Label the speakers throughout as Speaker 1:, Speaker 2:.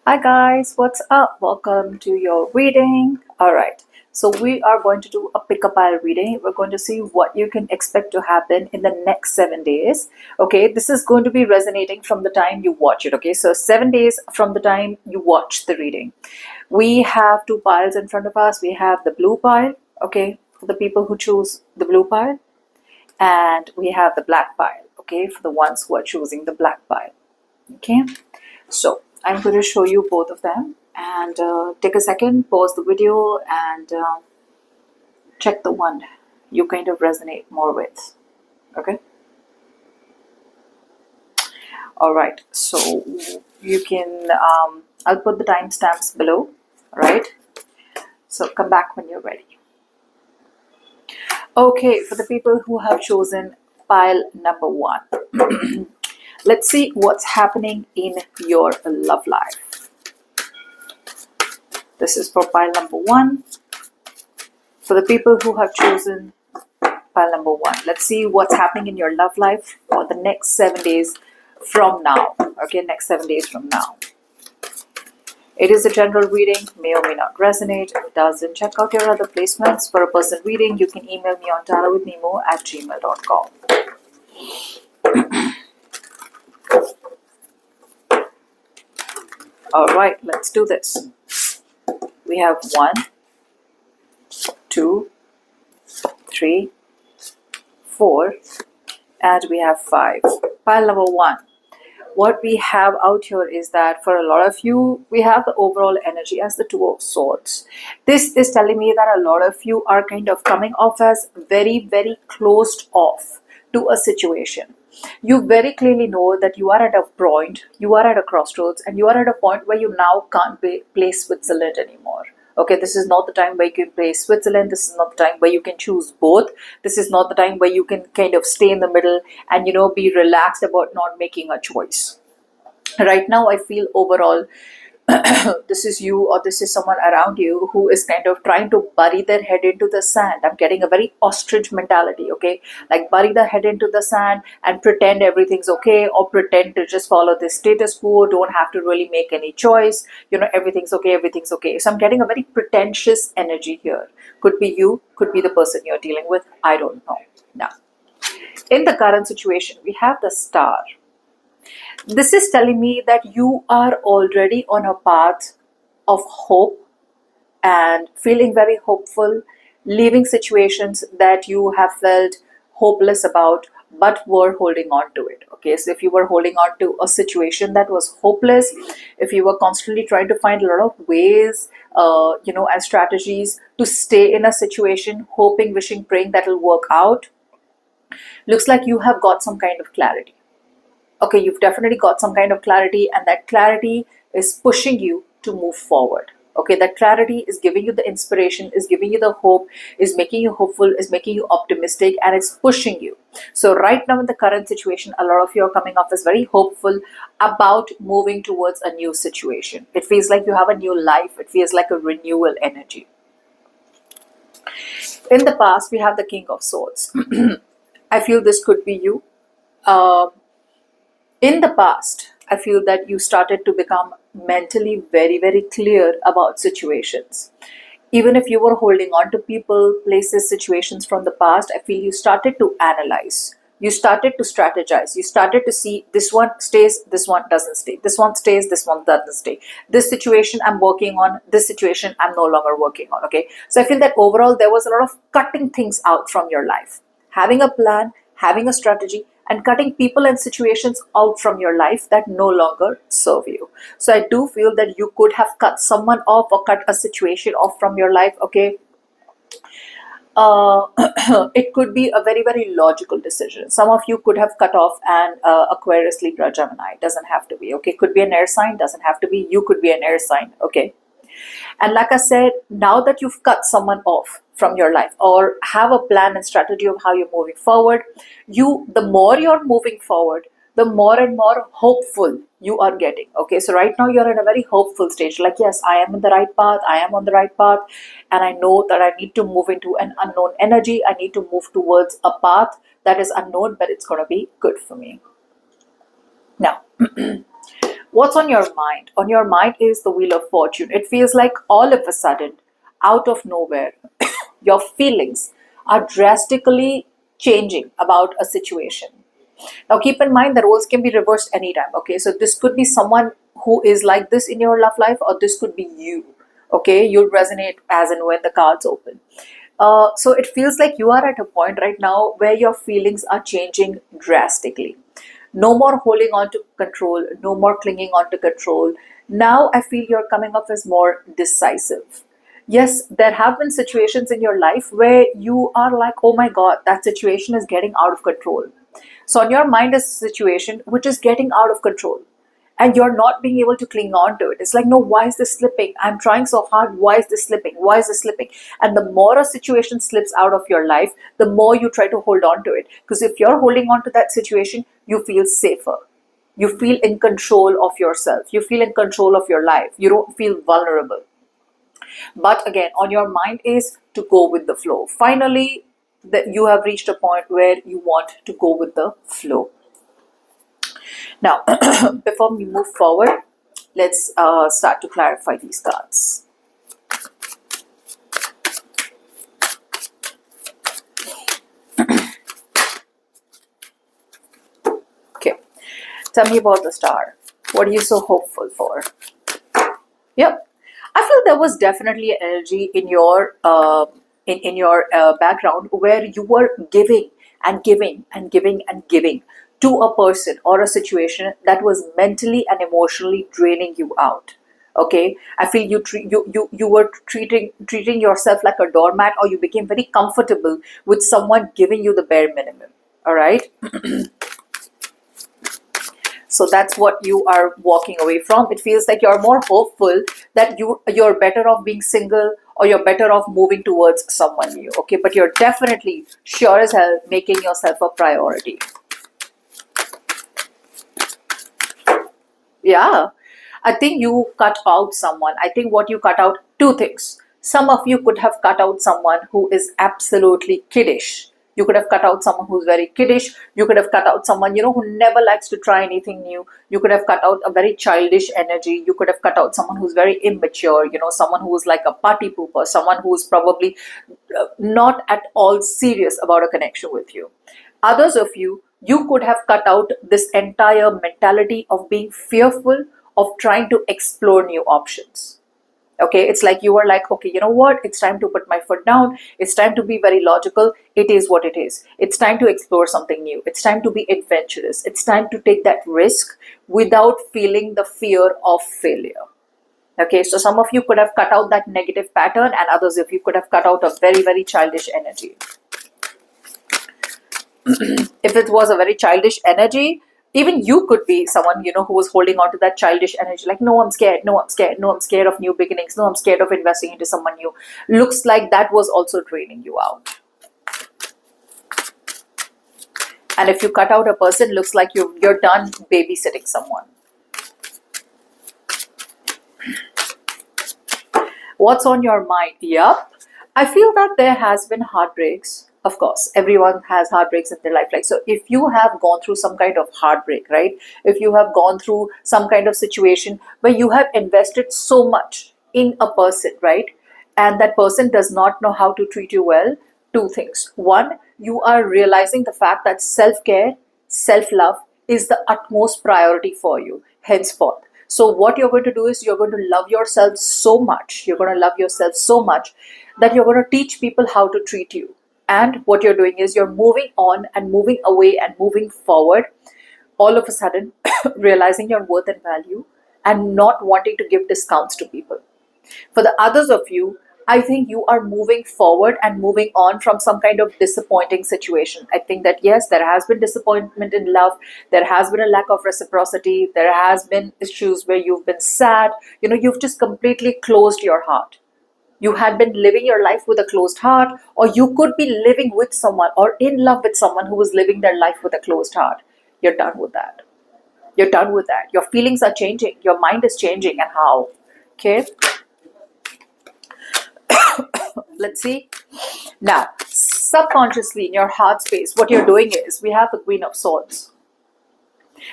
Speaker 1: Hi guys, what's up? Welcome to your reading. Alright, so we are going to do a pick a pile reading. We're going to see what you can expect to happen in the next 7 days. Okay, this is going to be resonating from the time you watch it. Okay, so 7 days from the time you watch the reading. We have two piles in front of us. We have the blue pile, okay, for the people who choose the blue pile, and we have the black pile, okay, for the ones who are choosing the black pile. Okay, so I'm going to show you both of them, and take a second, pause the video, and check the one you kind of resonate more with. Okay, all right, so you can I'll put the timestamps below. All right, so come back when you're ready. Okay, for the people who have chosen pile number one, let's see what's happening in your love life. This is for pile number one. For the people who have chosen pile number one, let's see what's happening in your love life for the next 7 days from now. Okay, next 7 days from now. It is a general reading, may or may not resonate. If it doesn't, check out your other placements. For a personal reading, you can email me on tarotwithnimo@gmail.com. All right, let's do this. We have 1, 2, 3, 4, and we have 5. Pile number one. What we have out here is that for a lot of you, we have the overall energy as the Two of Swords. This is telling me that a lot of you are kind of coming off as very, very closed off to a situation. You very clearly know that you are at a point, you are at a crossroads, and you are at a point where you now can't play Switzerland anymore. Okay, this is not the time where you can play Switzerland. This is not the time where you can choose both. This is not the time where you can kind of stay in the middle and, be relaxed about not making a choice. Right now, I feel overall this is you or this is someone around you who is kind of trying to bury their head into the sand. I'm getting a very ostrich mentality, okay? Like bury the head into the sand and pretend everything's okay, or pretend to just follow the status quo, don't have to really make any choice, everything's okay, everything's okay. So I'm getting a very pretentious energy here. Could be you, could be the person you're dealing with, I don't know. Now, in the current situation, we have the Star. This is telling me that you are already on a path of hope and feeling very hopeful, leaving situations that you have felt hopeless about but were holding on to it. Okay, so if you were holding on to a situation that was hopeless, if you were constantly trying to find a lot of ways, and strategies to stay in a situation, hoping, wishing, praying that will work out, looks like you have got some kind of clarity. Okay, you've definitely got some kind of clarity, and that clarity is pushing you to move forward. Okay, that clarity is giving you the inspiration, is giving you the hope, is making you hopeful, is making you optimistic, and it's pushing you. So right now in the current situation, a lot of you are coming off as very hopeful about moving towards a new situation. It feels like you have a new life. It feels like a renewal energy. In the past, we have the King of Swords. I feel this could be you. In the past, I feel that you started to become mentally very, very clear about situations. Even if you were holding on to people, places, situations from the past, I feel you started to analyze. You started to strategize. You started to see this one stays, this one doesn't stay. This one stays, this one doesn't stay. This situation I'm working on, this situation I'm no longer working on. Okay. So I feel that overall there was a lot of cutting things out from your life. Having a plan, having a strategy, and cutting people and situations out from your life that no longer serve you. So I do feel that you could have cut someone off or cut a situation off from your life, okay? It could be a very, very logical decision. Some of you could have cut off an Aquarius, Libra, Gemini. It doesn't have to be, okay? Could be an air sign, doesn't have to be. You could be an air sign, okay? And like I said, now that you've cut someone off from your life or have a plan and strategy of how you're moving forward, the more you're moving forward, the more and more hopeful you are getting. Okay, so right now you're in a very hopeful stage. Like, yes, I am in the right path. I am on the right path. And I know that I need to move into an unknown energy. I need to move towards a path that is unknown, but it's going to be good for me. Now, What's on your mind? On your mind is the Wheel of Fortune. It feels like all of a sudden, out of nowhere, your feelings are drastically changing about a situation. Now, keep in mind the roles can be reversed anytime. Okay, so this could be someone who is like this in your love life, or this could be you. Okay, you'll resonate as and when the cards open. So it feels like you are at a point right now where your feelings are changing drastically. No more holding on to control, no more clinging on to control. Now I feel you're coming off as more decisive. Yes, there have been situations in your life where you are like, oh my God, that situation is getting out of control. So on your mind is a situation which is getting out of control, and you're not being able to cling on to it. It's like, no, why is this slipping? I'm trying so hard. Why is this slipping? Why is this slipping? And the more a situation slips out of your life, the more you try to hold on to it. Because if you're holding on to that situation, you feel safer. You feel in control of yourself. You feel in control of your life. You don't feel vulnerable. But again, on your mind is to go with the flow. Finally, that you have reached a point where you want to go with the flow. Now, before we move forward, let's start to clarify these cards. Okay, tell me about the star. What are you so hopeful for? Yep, I feel there was definitely an energy in your background where you were giving and giving and giving and giving to a person or a situation that was mentally and emotionally draining you out. Okay, I feel you were treating yourself like a doormat, or you became very comfortable with someone giving you the bare minimum. All right. So that's what you are walking away from. It feels like you're more hopeful that you're better off being single, or you're better off moving towards someone new. Okay, but you're definitely sure as hell making yourself a priority. Yeah, I think you cut out someone. I think what you cut out, two things. Some of you could have cut out someone who is absolutely kiddish. You could have cut out someone who's very kiddish. You could have cut out someone, who never likes to try anything new. You could have cut out a very childish energy. You could have cut out someone who's very immature, someone who's like a party pooper, someone who's probably not at all serious about a connection with you. Others of you could have cut out this entire mentality of being fearful of trying to explore new options. Okay, it's like you were like, okay, you know what? It's time to put my foot down. It's time to be very logical. It is what it is. It's time to explore something new. It's time to be adventurous. It's time to take that risk without feeling the fear of failure. Okay, so some of you could have cut out that negative pattern, and others of you could have cut out a very, very childish energy. If it was a very childish energy, even you could be someone, who was holding on to that childish energy, like, no, I'm scared, no, I'm scared, no, I'm scared of new beginnings, no, I'm scared of investing into someone new. Looks like that was also draining you out. And if you cut out a person, looks like you're done babysitting someone. What's on your mind? Yup. I feel that there has been heartbreaks. Of course, everyone has heartbreaks in their life. Like, so if you have gone through some kind of heartbreak, right? If you have gone through some kind of situation where you have invested so much in a person, right? And that person does not know how to treat you well, two things. One, you are realizing the fact that self-care, self-love is the utmost priority for you henceforth. So what you're going to do is you're going to love yourself so much. You're going to love yourself so much that you're going to teach people how to treat you. And what you're doing is you're moving on and moving away and moving forward, all of a sudden realizing your worth and value and not wanting to give discounts to people. For the others of you, I think you are moving forward and moving on from some kind of disappointing situation. I think that yes, there has been disappointment in love. There has been a lack of reciprocity. There has been issues where you've been sad. You've just completely closed your heart. You had been living your life with a closed heart, or you could be living with someone or in love with someone who was living their life with a closed heart. You're done with that. You're done with that. Your feelings are changing. Your mind is changing. And how? Okay. Let's see. Now, subconsciously in your heart space, what you're doing is we have the Queen of Swords.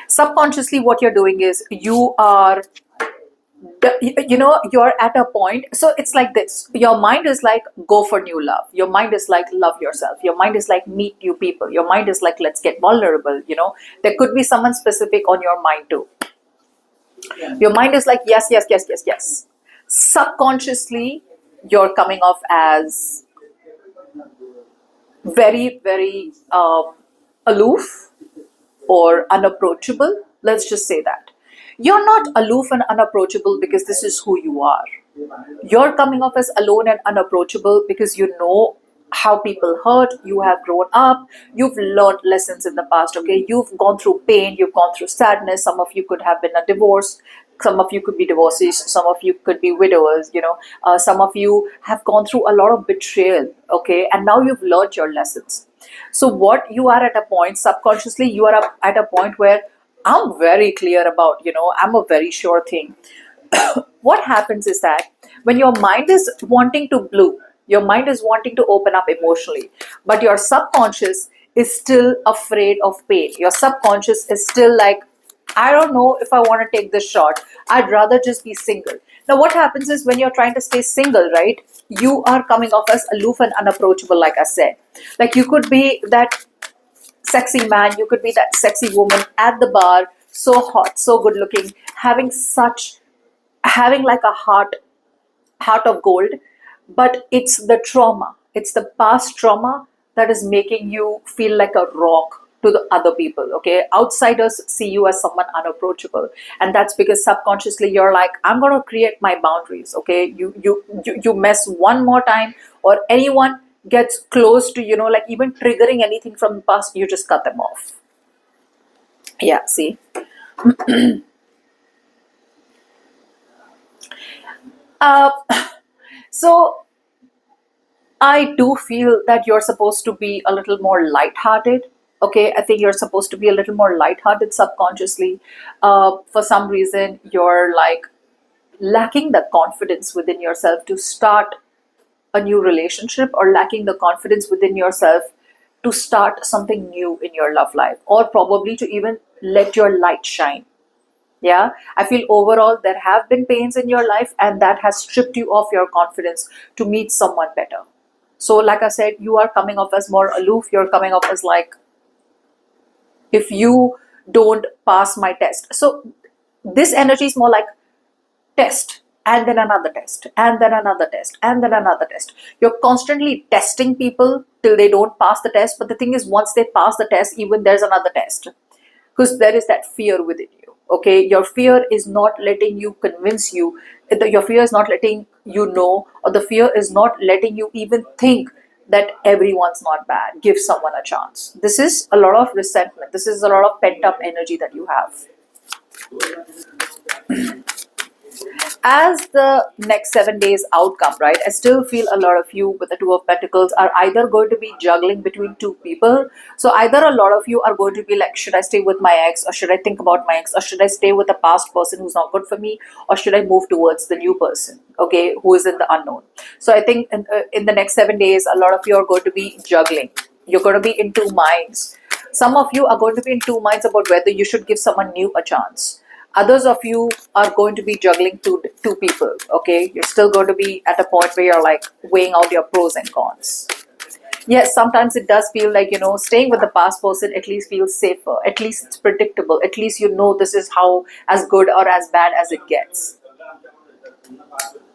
Speaker 1: Subconsciously, what you're doing is you're at a point. So it's like this: your mind is like, go for new love. Your mind is like, love yourself. Your mind is like, meet new people. Your mind is like, let's get vulnerable. There could be someone specific on your mind too. Your mind is like, yes, yes, yes, yes, yes. Subconsciously, you're coming off as very, very aloof or unapproachable. Let's just say that. You're not aloof and unapproachable because this is who you are. You're coming off as alone and unapproachable because you know how people hurt. You have grown up. You've learned lessons in the past. Okay, you've gone through pain. You've gone through sadness. Some of you could have been a divorce. Some of you could be divorcees. Some of you could be widowers. Some of you have gone through a lot of betrayal. Okay, and now you've learned your lessons. So what you are at a point subconsciously, you are at a point where I'm very clear about. I'm a very sure thing. What happens is that when your mind is wanting to bloom, your mind is wanting to open up emotionally, but your subconscious is still afraid of pain. Your subconscious is still like, I don't know if I want to take this shot. I'd rather just be single. Now, what happens is when you're trying to stay single, right, you are coming off as aloof and unapproachable, like I said. Like you could be that sexy man, you could be that sexy woman at the bar, so hot, so good looking, having like a heart of gold, but it's the trauma, it's the past trauma that is making you feel like a rock to the other people. Okay, outsiders see you as someone unapproachable, and that's because subconsciously you're like, I'm going to create my boundaries. Okay, you mess one more time, or anyone gets close to like even triggering anything from the past, you just cut them off. Yeah, see. uh, so I do feel that you're supposed to be a little more lighthearted. Okay, I think you're supposed to be a little more lighthearted subconsciously. For some reason, you're like lacking the confidence within yourself to start a new relationship, or lacking the confidence within yourself to start something new in your love life, or probably to even let your light shine. Yeah, I feel overall there have been pains in your life, and that has stripped you of your confidence to meet someone better. So, like I said, you are coming off as more aloof. You're coming off as like, if you don't pass my test. So, this energy is more like test, and then another test, and then another test, and then another test. You're constantly testing people till they don't pass the test. But the thing is, once they pass the test, even there's another test, because there is that fear within you. Okay, your fear is not letting you convince you. Your fear is not letting you know, or the fear is not letting you even think that everyone's not bad. Give someone a chance. This is a lot of resentment. This is a lot of pent up energy that you have. As the next 7 days outcome, right, I still feel a lot of you with the Two of Pentacles are either going to be juggling between two people. So either a lot of you are going to be like, should I stay with my ex, or should I think about my ex, or should I stay with the past person who's not good for me, or should I move towards the new person, okay, who is in the unknown. So I think in the next 7 days, a lot of you are going to be juggling. You're going to be in two minds. Some of you are going to be in two minds about whether you should give someone new a chance. Others of you are going to be juggling two people. Okay, you're still going to be at a point where you're like weighing out your pros and cons. Yes, sometimes it does feel like, staying with the past person at least feels safer. At least it's predictable. At least you know this is how as good or as bad as it gets.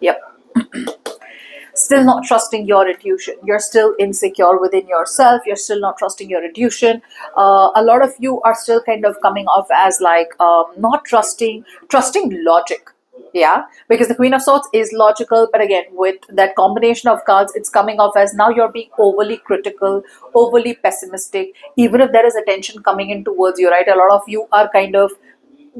Speaker 1: Yep. Still not trusting your intuition. You're still insecure within yourself. You're still not trusting your intuition. A lot of you are still kind of coming off as like not trusting logic. Yeah, because the Queen of Swords is logical, but again, with that combination of cards, it's coming off as now you're being overly critical, overly pessimistic. Even if there is attention coming in towards you, right? A lot of you are kind of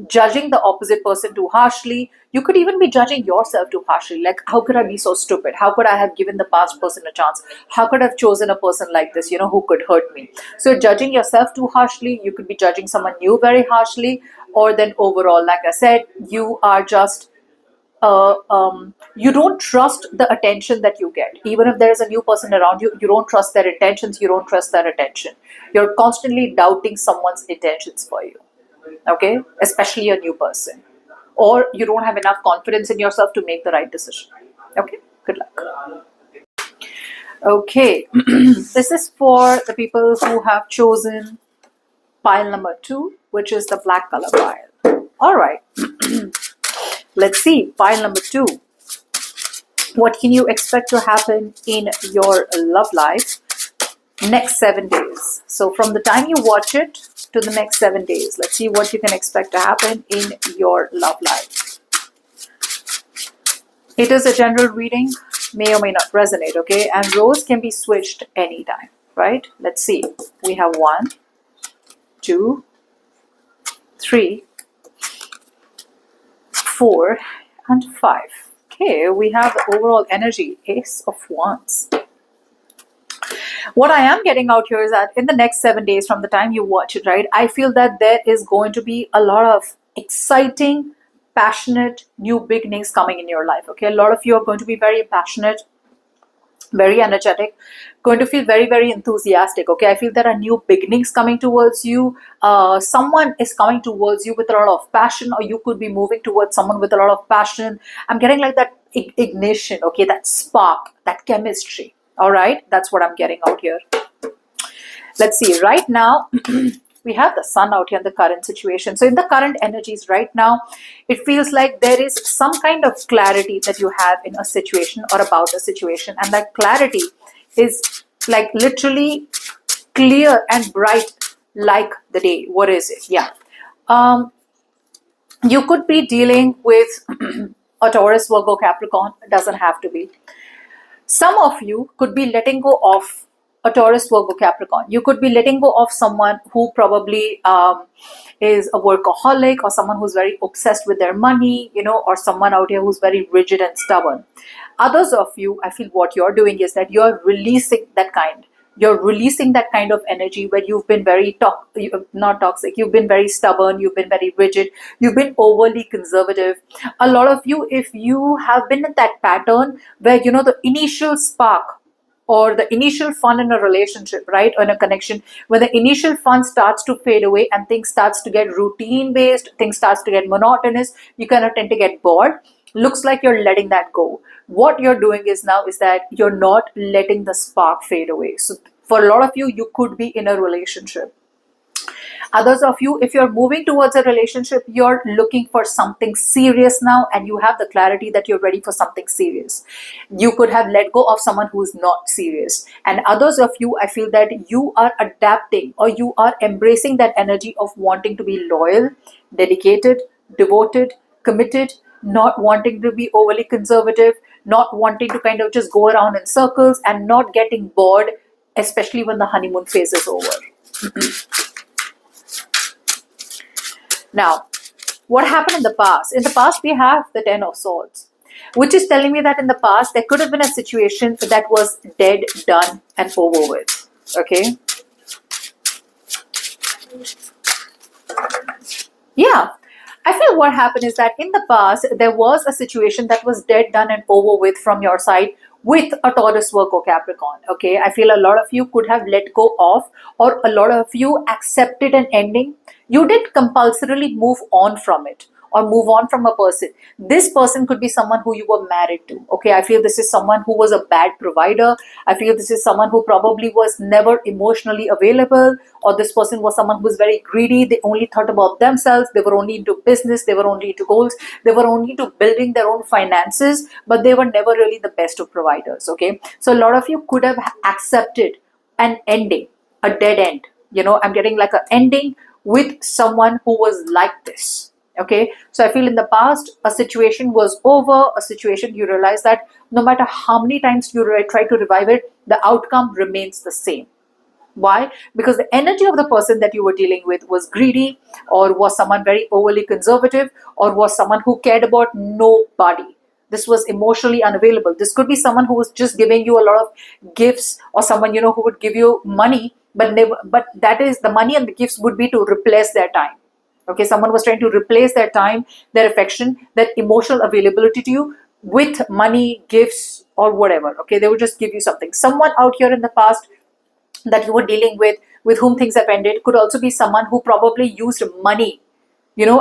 Speaker 1: judging the opposite person too harshly. You could even be judging yourself too harshly. Like, how could I be so stupid? How could I have given the past person a chance? How could I have chosen a person like this, who could hurt me? So you're judging yourself too harshly. You could be judging someone new very harshly. Or then overall, like I said, you are just you don't trust the attention that you get. Even if there is a new person around you, you don't trust their intentions, you don't trust their attention. You're constantly doubting someone's intentions for you. okay, especially a new person, or you don't have enough confidence in yourself to make the right decision. Okay, good luck. Okay, this is for the people who have chosen pile number 2, which is the black color pile. All right, let's see, pile number 2. What can you expect to happen in your love life next 7 days? So from the time you watch it to the next 7 days, let's see what you can expect to happen in your love life. It is a general reading, may or may not resonate, okay? And roles can be switched anytime, right? Let's see. We have 1, 2, 3, 4, and 5. Okay, we have the overall energy, Ace of Wands. What I am getting out here is that in the next 7 days from the time you watch it, right, I feel that there is going to be a lot of exciting, passionate, new beginnings coming in your life, okay? A lot of you are going to be very passionate, very energetic, going to feel very, very enthusiastic, okay? I feel there are new beginnings coming towards you. Someone is coming towards you with a lot of passion, or you could be moving towards someone with a lot of passion. I'm getting like that ignition, okay? That spark, that chemistry. All right, that's what I'm getting out here. Let's see, right now, we have the sun out here in the current situation. So in the current energies right now, it feels like there is some kind of clarity that you have in a situation or about a situation. And that clarity is like literally clear and bright like the day. What is it? Yeah. You could be dealing with a Taurus, Virgo, Capricorn. It doesn't have to be. Some of you could be letting go of a Taurus, Virgo, Capricorn. You could be letting go of someone who probably is a workaholic, or someone who's very obsessed with their money, you know, or someone out here who's very rigid and stubborn. Others of you, I feel what you're doing is that you're releasing that kind. You're releasing that kind of energy where you've been very not toxic, you've been very stubborn, you've been very rigid, you've been overly conservative. A lot of you, if you have been in that pattern where, you know, the initial spark or the initial fun in a relationship, right, or in a connection, when the initial fun starts to fade away and things starts to get routine based, things starts to get monotonous, you kind of tend to get bored. Looks like you're letting that go. What you're doing is now is that you're not letting the spark fade away. So for a lot of you, you could be in a relationship. Others of you, if you're moving towards a relationship, you're looking for something serious now, and you have the clarity that you're ready for something serious. You could have let go of someone who's not serious. And others of you, I feel that you are adapting, or you are embracing that energy of wanting to be loyal, dedicated, devoted, committed, not wanting to be overly conservative, not wanting to kind of just go around in circles, and not getting bored, especially when the honeymoon phase is over. Now, what happened in the past? In the past, we have the 10 of Swords, which is telling me that in the past, there could have been a situation that was dead, done, and over with. Okay? Yeah. I feel what happened is that in the past, there was a situation that was dead, done, and over with from your side with a Taurus, Virgo, Capricorn. Okay, I feel a lot of you could have let go of, or a lot of you accepted an ending. You didn't compulsorily move on from it, or move on from a person. This person could be someone who you were married to. Okay, I feel this is someone who was a bad provider. I feel this is someone who probably was never emotionally available, or this person was someone who was very greedy. They only thought about themselves. They were only into business. They were only into goals. They were only into building their own finances, but they were never really the best of providers. Okay, so a lot of you could have accepted an ending, a dead end. You know, I'm getting like an ending with someone who was like this. Okay, so I feel in the past, a situation was over, a situation you realize that no matter how many times you try to revive it, the outcome remains the same. Why? Because the energy of the person that you were dealing with was greedy, or was someone very overly conservative, or was someone who cared about nobody. This was emotionally unavailable. This could be someone who was just giving you a lot of gifts, or someone, you know, who would give you money, but that is, the money and the gifts would be to replace their time. Okay, someone was trying to replace their time, their affection, their emotional availability to you with money, gifts, or whatever. Okay, they would just give you something. Someone out here in the past that you were dealing with whom things have ended, could also be someone who probably used money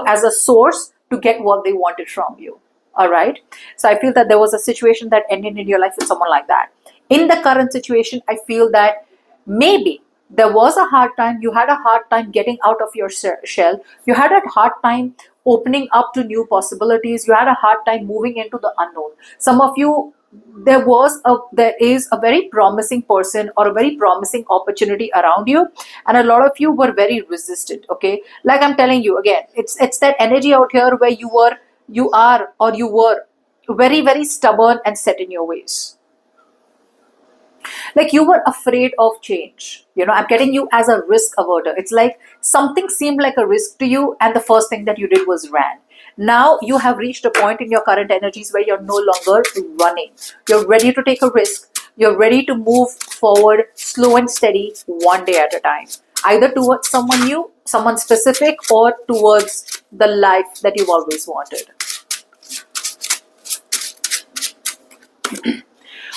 Speaker 1: as a source to get what they wanted from you. All right. So I feel that there was a situation that ended in your life with someone like that. In the current situation, I feel that maybe there was a hard time. You had a hard time getting out of your shell. You had a hard time opening up to new possibilities. You had a hard time moving into the unknown. Some of you, there is a very promising person or a very promising opportunity around you, and a lot of you were very resistant. Okay, like I'm telling you again, it's that energy out here where you were very, very stubborn and set in your ways. Like you were afraid of change. I'm getting you as a risk averter. It's like something seemed like a risk to you, and the first thing that you did was ran. Now you have reached a point in your current energies where you're no longer running. You're ready to take a risk. You're ready to move forward slow and steady, one day at a time, either towards someone new, someone specific, or towards the life that you've always wanted.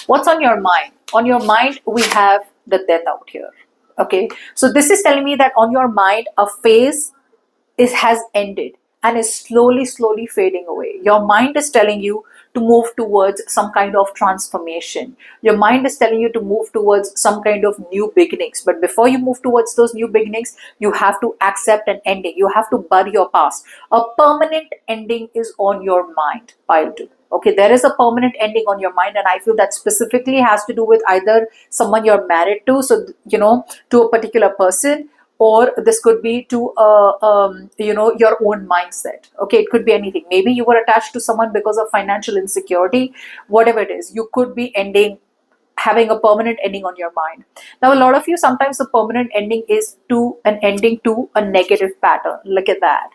Speaker 1: What's on your mind? On your mind, we have the death out here. Okay, so this is telling me that on your mind, a phase has ended and is slowly fading away. Your mind is telling you to move towards some kind of transformation. Your mind is telling you to move towards some kind of new beginnings. But before you move towards those new beginnings, you have to accept an ending. You have to bury your past. A permanent ending is on your mind, pile 2. Okay, there is a permanent ending on your mind, and I feel that specifically has to do with either someone you're married to, so to a particular person, or this could be to your own mindset. Okay, it could be anything. Maybe you were attached to someone because of financial insecurity. Whatever it is, you could be having a permanent ending on your mind. Now, a lot of you, sometimes the permanent ending is to an ending to a negative pattern. Look at that.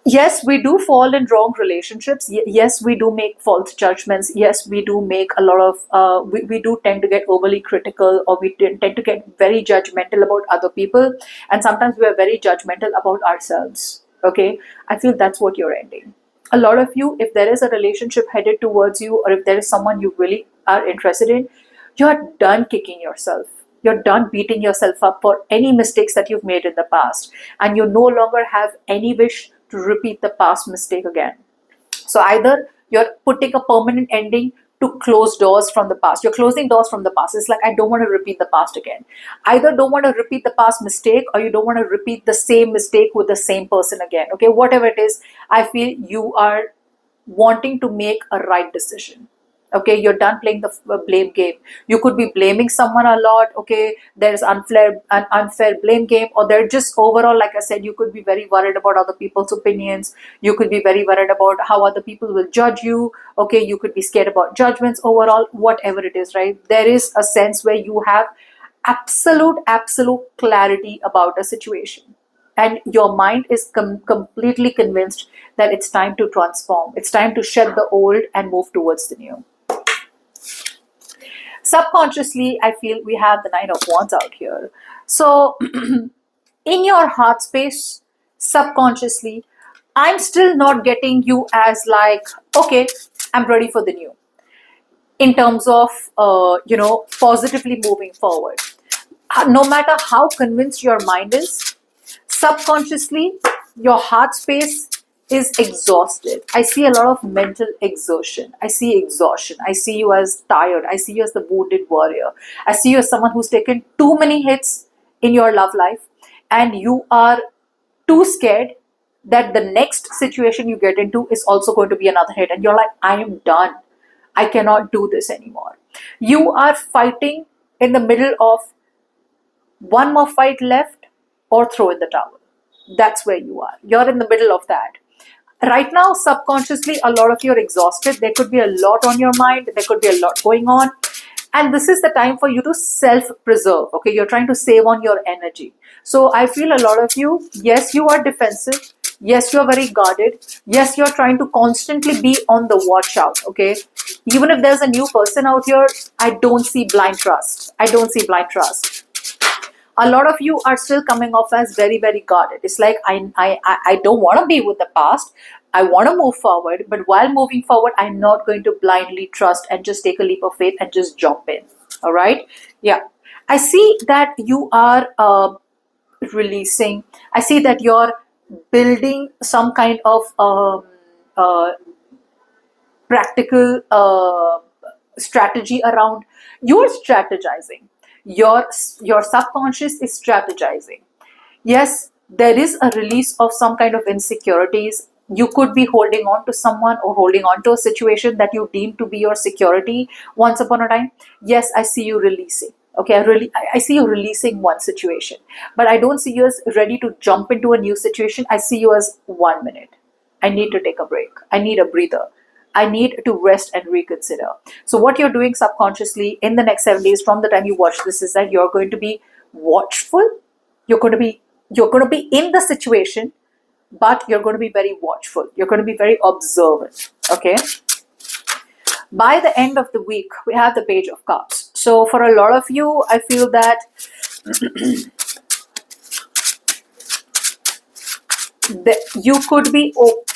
Speaker 1: Yes, we do fall in wrong relationships. Yes, we do make false judgments. Yes, we do make a lot of, we do tend to get overly critical, or we tend to get very judgmental about other people. And sometimes we are very judgmental about ourselves. Okay, I feel that's what you're ending. A lot of you, if there is a relationship headed towards you, or if there is someone you really are interested in, you're done kicking yourself. You're done beating yourself up for any mistakes that you've made in the past. And you no longer have any wish to repeat the past mistake again. So either you're putting a permanent ending to close doors from the past. You're closing doors from the past. It's like, I don't want to repeat the past again. Either don't want to repeat the past mistake, or you don't want to repeat the same mistake with the same person again. Okay, whatever it is, I feel you are wanting to make a right decision. Okay, you're done playing the blame game. You could be blaming someone a lot. Okay, there's an unfair blame game, or they're just overall, like I said, you could be very worried about other people's opinions. You could be very worried about how other people will judge you. Okay, you could be scared about judgments overall, whatever it is, right? There is a sense where you have absolute clarity about a situation, and your mind is completely convinced that it's time to transform. It's time to shed the old and move towards the new. Subconsciously, I feel we have the Nine of Wands out here. So in your heart space, subconsciously, I'm still not getting you as like, okay, I'm ready for the new, in terms of positively moving forward. No matter how convinced your mind is, subconsciously your heart space is exhausted. I see a lot of mental exertion. I see exhaustion. I see you as tired. I see you as the wounded warrior. I see you as someone who's taken too many hits in your love life, and you are too scared that the next situation you get into is also going to be another hit, and you're like, I am done. I cannot do this anymore. You are fighting in the middle of one more fight left, or throw in the towel. That's where you are. You're in the middle of that. Right now, subconsciously, a lot of you are exhausted. There could be a lot on your mind. There could be a lot going on. And this is the time for you to self-preserve. Okay, you're trying to save on your energy. So I feel a lot of you, yes, you are defensive. Yes, you're very guarded. Yes, you're trying to constantly be on the watch out. Okay, even if there's a new person out here, I don't see blind trust. I don't see blind trust. A lot of you are still coming off as very, very guarded. It's like, I don't want to be with the past. I want to move forward, but while moving forward, I'm not going to blindly trust and just take a leap of faith and just jump in. All right? Yeah. I see that you are releasing. I see that you're building some kind of uh, practical strategy around. You're strategizing. Your subconscious is strategizing. Yes, there is a release of some kind of insecurities. You could be holding on to someone or holding on to a situation that you deem to be your security once upon a time. Yes, I see you releasing. Okay, I see you releasing one situation, but I don't see you as ready to jump into a new situation. I see you as 1 minute. I need to take a break. I need a breather. I need to rest and reconsider. So, what you're doing subconsciously in the next 7 days from the time you watch this is that you're going to be watchful. You're going to be in the situation, but you're going to be very watchful. You're going to be very observant. Okay. By the end of the week, we have the Page of Cups. So, for a lot of you, I feel that you could be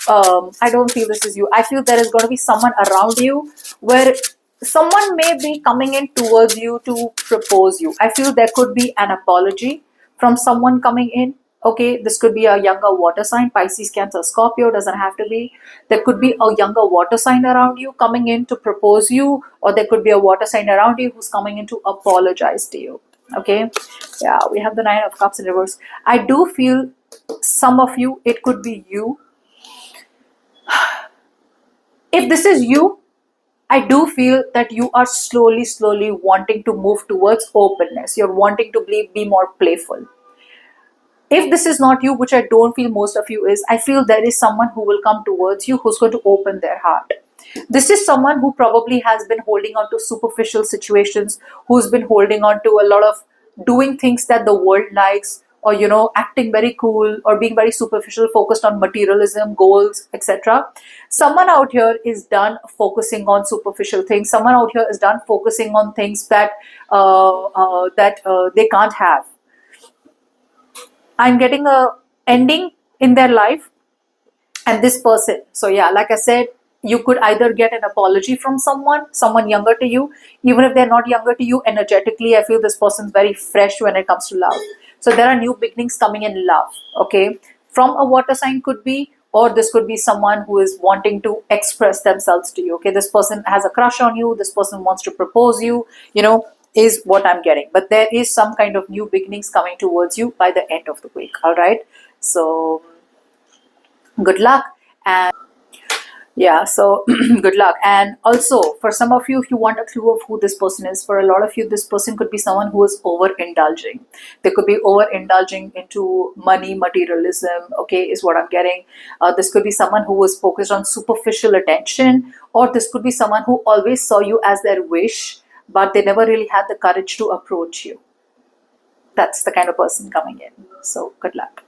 Speaker 1: I don't feel this is you. I feel there is going to be someone around you where someone may be coming in towards you to propose you. I feel there could be an apology from someone coming in. Okay, this could be a younger water sign, Pisces, Cancer, Scorpio, doesn't have to be. There could be a younger water sign around you coming in to propose you, or there could be a water sign around you who's coming in to apologize to you. Okay, yeah, we have the Nine of Cups in reverse. I do feel some of you, it could be you. If this is you, I do feel that you are slowly wanting to move towards openness. You're wanting to be more playful. If this is not you, which I don't feel most of you is, I feel there is someone who will come towards you who's going to open their heart. This is someone who probably has been holding on to superficial situations, who's been holding on to a lot of doing things that the world likes, or acting very cool, or being very superficial, focused on materialism, goals, etc. Someone out here is done focusing on superficial things. Someone out here is done focusing on things that they can't have. I'm getting a ending in their life, and this person. So yeah, like I said, you could either get an apology from someone younger to you. Even if they're not younger to you, energetically, I feel this person's very fresh when it comes to love. So there are new beginnings coming in love. Okay, from a water sign could be, or this could be someone who is wanting to express themselves to you. Okay, this person has a crush on you. This person wants to propose you. Is what I'm getting. But there is some kind of new beginnings coming towards you by the end of the week. All right. So good luck. And yeah, so good luck. And also, for some of you, if you want a clue of who this person is, for a lot of you, this person could be someone who is overindulging. They could be overindulging into money, materialism, okay, is what I'm getting. This could be someone who was focused on superficial attention, or this could be someone who always saw you as their wish, but they never really had the courage to approach you. That's the kind of person coming in. So, good luck.